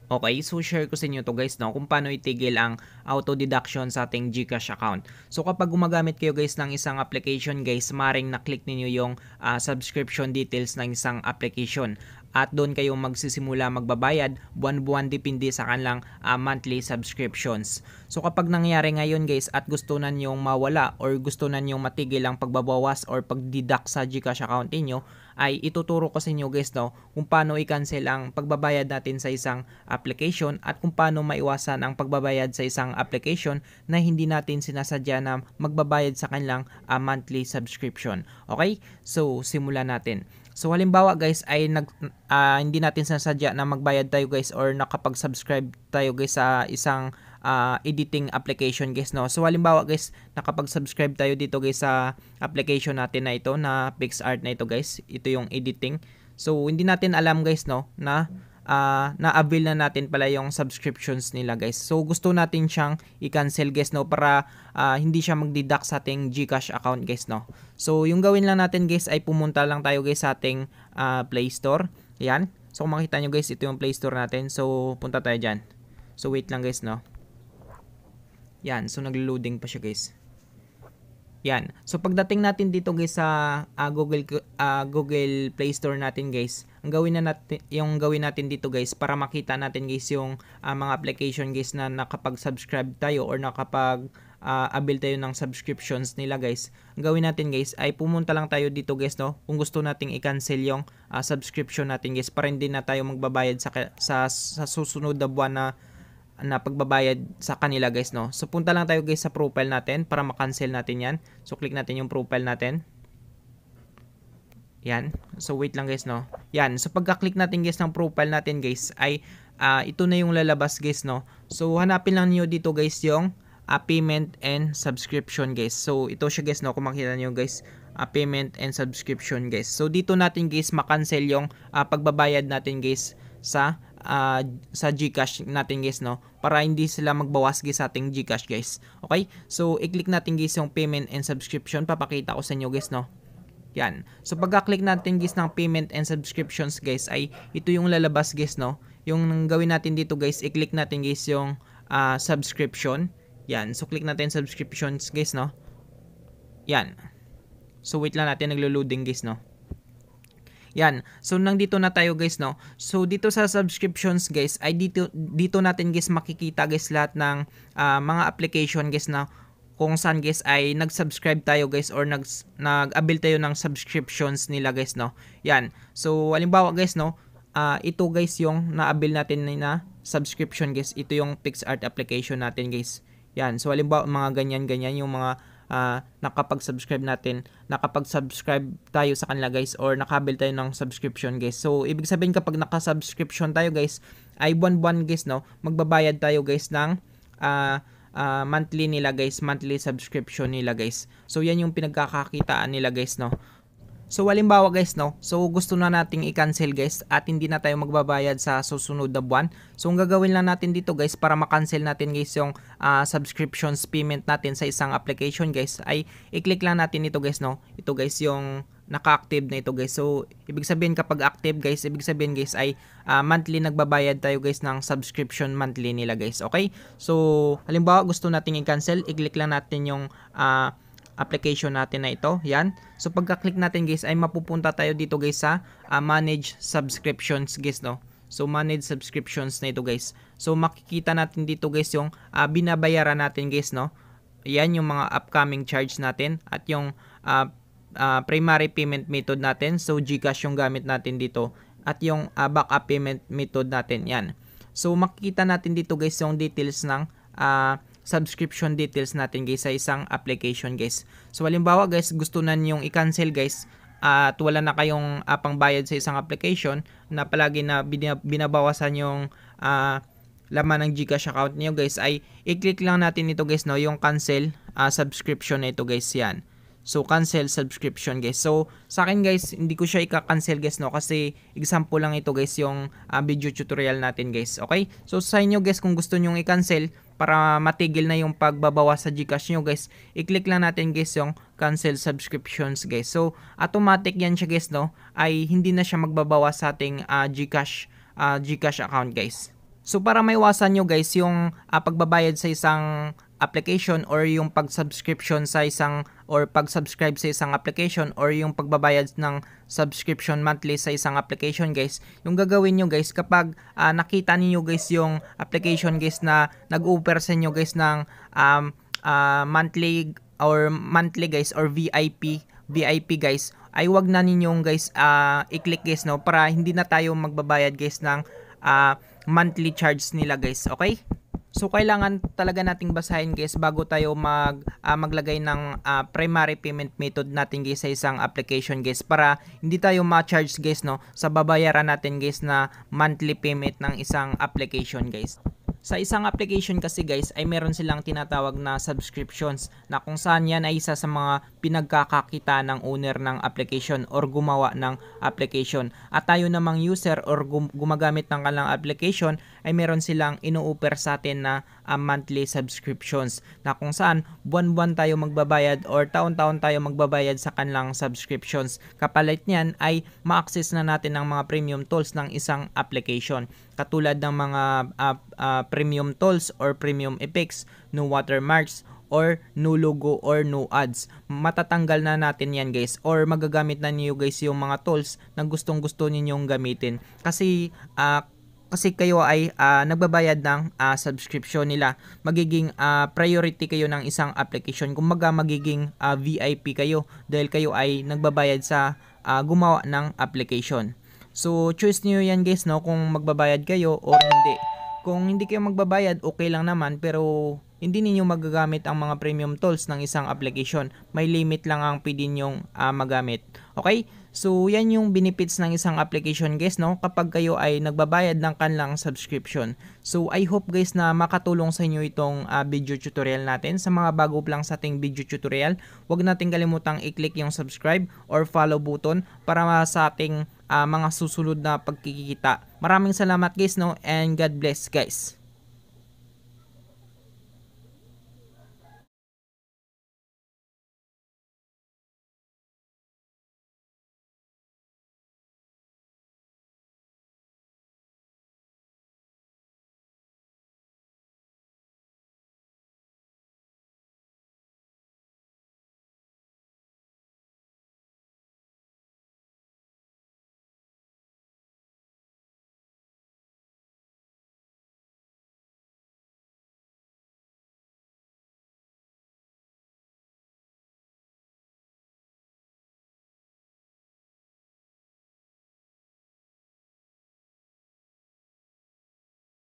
Okay, so share ko sa inyo to guys, no, kung paano itigil ang auto deduction sa ating GCash account. So kapag gumagamit kayo guys ng isang application guys, maring na-click ninyo yung subscription details ng isang application. At doon kayo magsisimula magbabayad buwan-buwan depende sa kanilang monthly subscriptions. So kapag nangyari ngayon guys at gusto na nyong mawala or gusto na nyong matigil ang pagbabawas or pag-deduct sa GCash account niyo, ay ituturo ko sa inyo guys, no, kung paano i-cancel ang pagbabayad natin sa isang application at kung paano maiwasan ang pagbabayad sa isang application na hindi natin sinasadya na magbabayad sa kanilang monthly subscription. Okay? So simulan natin. So halimbawa guys ay hindi natin sinasadya na magbayad tayo guys or nakapag-subscribe tayo guys sa isang editing application guys, no. So halimbawa guys nakapag-subscribe tayo dito guys sa application natin na ito na PixArt na ito guys. Ito yung editing. So hindi natin alam guys, no, na na-avail na natin pala yung subscriptions nila guys. So gusto natin siyang i-cancel guys, no, para hindi siya mag-deduct sa ating GCash account guys, no. So yung gawin lang natin guys ay pumunta lang tayo guys sa ating Play Store. Yan. So kung makita nyo guys, ito yung Play Store natin. So punta tayo dyan. So wait lang guys, no. Yan. So naglo-loading pa siya guys. Yan. So pagdating natin dito guys sa Google Play Store natin guys, ang gawin natin dito guys para makita natin guys yung mga application guys na nakapag-subscribe tayo or avail tayo ng subscriptions nila guys. Ang gawin natin guys ay pumunta lang tayo dito guys, no, kung gusto nating i-cancel yung subscription natin guys para hindi na tayo magbabayad sa susunod na buwan na pagbabayad sa kanila guys, no. So punta lang tayo guys sa profile natin para ma-cancel natin yan. So click natin yung profile natin. Yan. So wait lang guys, no. Yan. So pagka-click natin guys ng profile natin guys ay ito na yung lalabas guys, no. So hanapin lang niyo dito guys yung payment and subscription guys. So ito siya guys, no, kung makita niyo guys, payment and subscription guys. So dito natin guys ma-cancel yung pagbabayad natin guys sa GCash natin guys, no, para hindi sila magbawas guys sa ating GCash guys. Okay? So i-click natin guys yung payment and subscription. Papakita ko sa inyo guys, no. Yan. So pagka-click natin guys ng payment and subscriptions guys ay ito yung lalabas guys, no. Yung gawin natin dito guys, i-click natin guys yung subscription. Yan. So click natin subscriptions guys, no. Yan. So wait lang natin, naglo-loading guys, no. Yan. So nandito na tayo guys, no. So dito sa subscriptions guys ay dito natin guys makikita guys lahat ng mga application guys na kung saan guys ay nag-subscribe tayo guys or nag-avail tayo ng subscriptions nila guys, no. Yan. So halimbawa guys, no, ito guys yung na-avail natin na subscription guys. Ito yung PixArt application natin guys. Yan. So halimbawa mga ganyan yung mga nakapag-subscribe tayo sa kanila guys or nakabil tayo ng subscription guys. So ibig sabihin kapag naka-subscription tayo guys ay buwan-buwan guys, no, magbabayad tayo guys ng monthly nila guys, monthly subscription nila guys. So yan yung pinagkakakitaan nila guys, no. So halimbawa guys, no, so gusto na nating i-cancel guys at hindi na tayo magbabayad sa susunod na buwan. So ang gagawin lang natin dito guys para ma-cancel natin guys yung subscriptions payment natin sa isang application guys ay i-click lang natin ito guys, no. Ito guys yung naka-active na ito guys. So ibig sabihin kapag active guys, ibig sabihin guys ay monthly nagbabayad tayo guys ng subscription monthly nila guys. Okay? So halimbawa gusto nating i-cancel, i-click lang natin yung application natin na ito. Yan. So pagka-click natin guys ay mapupunta tayo dito guys sa manage subscriptions guys, no. So manage subscriptions na ito guys. So makikita natin dito guys yung binabayaran natin guys, no. Yan yung mga upcoming charge natin at yung primary payment method natin. So GCash yung gamit natin dito at yung backup payment method natin. Yan. So makikita natin dito guys yung details ng subscription details natin guys sa isang application guys. So halimbawa guys gusto na niyong i-cancel guys at wala na kayong pangbayad sa isang application na palagi na binabawasan yung laman ng GCash account niyo guys ay i-click lang natin ito guys, no, yung cancel subscription na ito guys. Yan. So cancel subscription guys. So sa akin guys hindi ko siya i-cancel guys, no, kasi example lang ito guys yung video tutorial natin guys. Okay? So sa inyo guys kung gusto niyo i-cancel para matigil na yung pagbabawas sa GCash nyo guys, i-click lang natin guys yung cancel subscriptions guys. So automatic yan siya guys, no, ay hindi na siya magbabawas sa ating GCash account guys. So para maiwasan nyo guys yung pagbabayad sa isang application or yung pag-subscription sa isang or pag-subscribe sa isang application or yung pagbabayad ng subscription monthly sa isang application guys, yung gagawin nyo guys kapag nakita niyo guys yung application guys na nag-offer sa inyo guys ng monthly guys or VIP guys, ay wag na ninyong guys i-click guys no, para hindi na tayo magbabayad guys ng monthly charge nila guys, okay? So kailangan talaga nating basahin guys bago tayo maglagay ng primary payment method natin guys sa isang application guys, para hindi tayo ma-charge guys no sa babayaran natin guys na monthly payment ng isang application guys. Sa isang application kasi guys ay meron silang tinatawag na subscriptions na kung saan yan ay isa sa mga pinagkakakita ng owner ng application or gumawa ng application. At tayo namang user or gumagamit ng kanilang application ay meron silang ino-offer sa atin na monthly subscriptions na kung saan buwan-buwan tayo magbabayad or taon-taon tayo magbabayad sa kanilang subscriptions. Kapalit niyan ay ma-access na natin ang mga premium tools ng isang application. Katulad ng mga premium tools or premium effects, no watermarks, or no logo or no ads. Matatanggal na natin yan guys, or magagamit na niyo guys yung mga tools na gustong gusto ninyong gamitin. Kasi kayo ay nagbabayad ng subscription nila. Magiging priority kayo ng isang application. Kumbaga magiging VIP kayo dahil kayo ay nagbabayad sa gumawa ng application. So choose niyo yan guys no kung magbabayad kayo or hindi. Kung hindi kayo magbabayad, okay lang naman, pero hindi niyo magagamit ang mga premium tools ng isang application. May limit lang ang pwede nyong magamit. Okay? So yan yung benefits ng isang application guys no kapag kayo ay nagbabayad ng kanilang subscription. So I hope guys na makatulong sa inyo itong video tutorial natin. Sa mga bago lang sa ating video tutorial, huwag nating kalimutang i-click yung subscribe or follow button para sa ating mga susunod na pagkikita. Maraming salamat guys no, and God bless guys.